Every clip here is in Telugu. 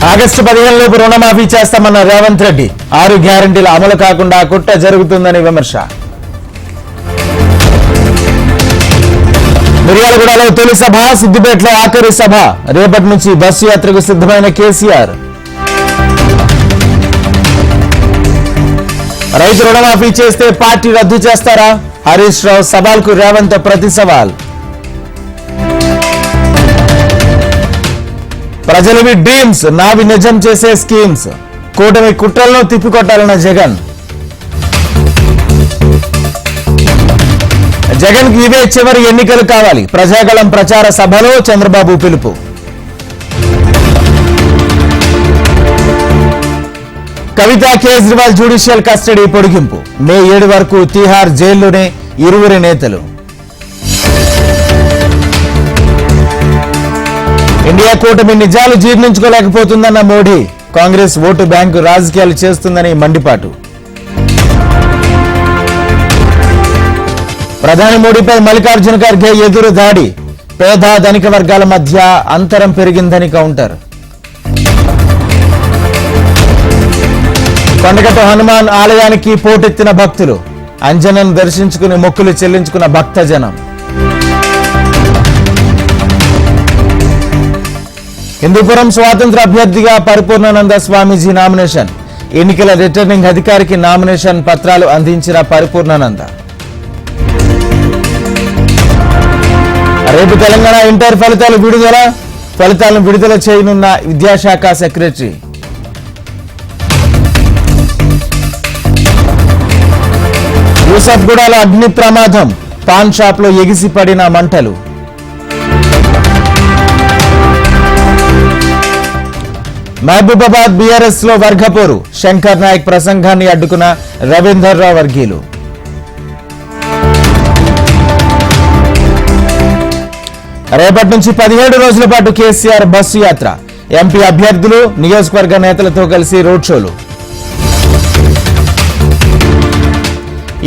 ఆగస్టు 15 లోపు రుణమాఫీ చేస్తామన్న రేవంత్ రెడ్డి 6 గ్యారెంటీల అమలు కాకుండా కుట్ర జరుగుతుందని విమర్శ. మిర్యాలగూడలో తొలి సభ, సిద్దిపేటలో ఆఖరి సభ. రేపటి నుంచి బస్సు యాత్రకు సిద్ధమైన కేసీఆర్. రైతు రుణమాఫీ చేస్తే పార్టీ రద్దు చేస్తారా? హరీష్ రావు సవాల్కు రేవంత్ ప్రతి సవాల్. ప్రజలవి డ్రీమ్స్, నావి నిజం చేసే స్కీమ్స్. కూటమి కుట్రలను తిప్పికొట్టాలన్న జగన్. జగన్ కి ఇవే చివరి ఎన్నికలు కావాలి. ప్రజాగళం ప్రచార సభలో చంద్రబాబు పిలుపు. కవిత, కేజ్రీవాల్ జ్యుడిషియల్ కస్టడీ పొడిగింపు. మే 7 వరకు తిహార్ జైల్లోనే ఇరువురి నేతలు. ఇండియా కూటమి నిజాలు జీర్ణించుకోలేకపోతుందన్న మోడీ. కాంగ్రెస్ ఓటు బ్యాంకు రాజకీయాలు చేస్తుందని మండిపాటు. ప్రధాని మోడీపై మల్లికార్జున ఖర్గే ఎదురు దాడి. పేద ధనిక వర్గాల మధ్య అంతరం పెరిగిందని కౌంటర్. కొండగట్టు హనుమాన్ ఆలయానికి పోటెత్తిన భక్తులు. అంజనను దర్శించుకుని మొక్కులు చెల్లించుకున్న భక్తజనం. హిందూపురం స్వాతంత్ర అభ్యర్థిగా పరిపూర్ణానంద స్వామీజీ నామినేషన్. ఎన్నికల రిటర్నింగ్ అధికారికి నామినేషన్ పత్రాలు అందించిన పరిపూర్ణానంద. రేపు తెలంగాణ ఇంటర్ ఫలితాలను విడుదల చేయనున్న విద్యాశాఖ సెక్రటరీ. యూసఫ్గూడలో అగ్ని ప్రమాదం. పాన్ షాప్ లో ఎగిసిపడిన మంటలు. మహబూబాబాద్ బీఆర్ఎస్ లో వర్గపోరు. శంకర్ నాయక్ ప్రసంగాన్ని అడ్డుకున్న రవీందర్ రావు వర్గీయులు. రేపటి నుంచి 17 రోజుల పాటు కేసీఆర్ బస్సు యాత్ర. ఎంపీ అభ్యర్థులు, నియోజకవర్గ నేతలతో కలిసి రోడ్ షోలు.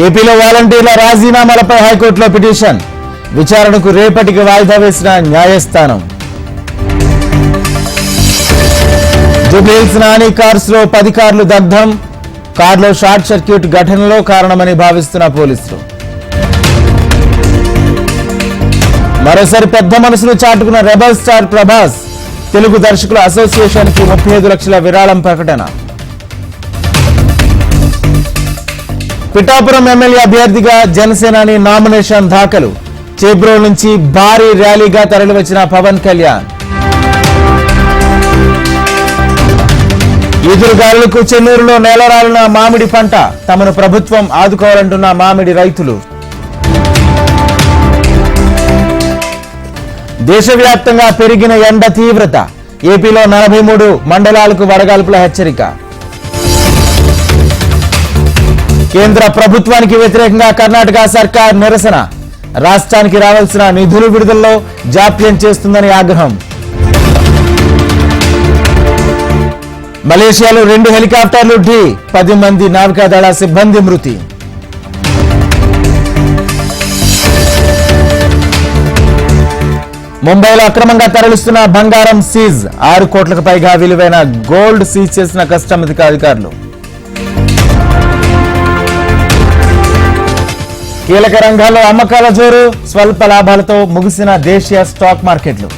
ఏపీలో వాలంటీర్ల రాజీనామాలపై హైకోర్టులో పిటిషన్. విచారణకు రేపటికి వాయిదా వేసిన న్యాయస్థానం. జూబ్లీహిల్స్ నాని కార్స్ లో 10 కార్లు దగ్ధం. కార్లో షార్ట్ సర్క్యూట్ ఘటనలో కారణమని భావిస్తున్న పోలీసులు. మరోసారి పెద్ద మనసును చాటుకున్న రెబల్ స్టార్ ప్రభాస్. తెలుగు దర్శకుల అసోసియేషన్ కి 35 లక్షల విరాళం ప్రకటన. పిఠాపురం ఎమ్మెల్యే అభ్యర్థిగా జనసేనాని నామినేషన్ దాఖలు. చేబ్రోల్ నుంచి భారీ ర్యాలీగా తరలివచ్చిన పవన్ కళ్యాణ్. ఈదురుగాలులకు చెన్నూరులో నేలరాలిన మామిడి పంట. తమను ప్రభుత్వం ఆదుకోవాలంటున్న మామిడి రైతులు. దేశవ్యాప్తంగా పెరిగిన ఎండ తీవ్రత. ఏపీలో 43 మండలాలకు వడగాల్పుల హెచ్చరిక. కేంద్ర ప్రభుత్వానికి వ్యతిరేకంగా కర్ణాటక సర్కార్ నిరసన. రాష్ట్రానికి రావాల్సిన నిధులు విడుదలలో జాప్యం చేస్తుందని ఆగ్రహం. మలేషియాలో 2 హెలికాప్టర్లు ఢీ. 10 మంది నావికాదళ సిబ్బంది మృతి. ముంబైలో అక్రమంగా తరలిస్తున్న బంగారం సీజ్. 6 కోట్లకు పైగా విలువైన గోల్డ్ సీజ్ చేసిన కస్టమ్స్ అధికారులు. కీలక రంగాల్లో అమ్మకాల జోరు. స్వల్ప లాభాలతో ముగిసిన దేశీయ స్టాక్ మార్కెట్లు.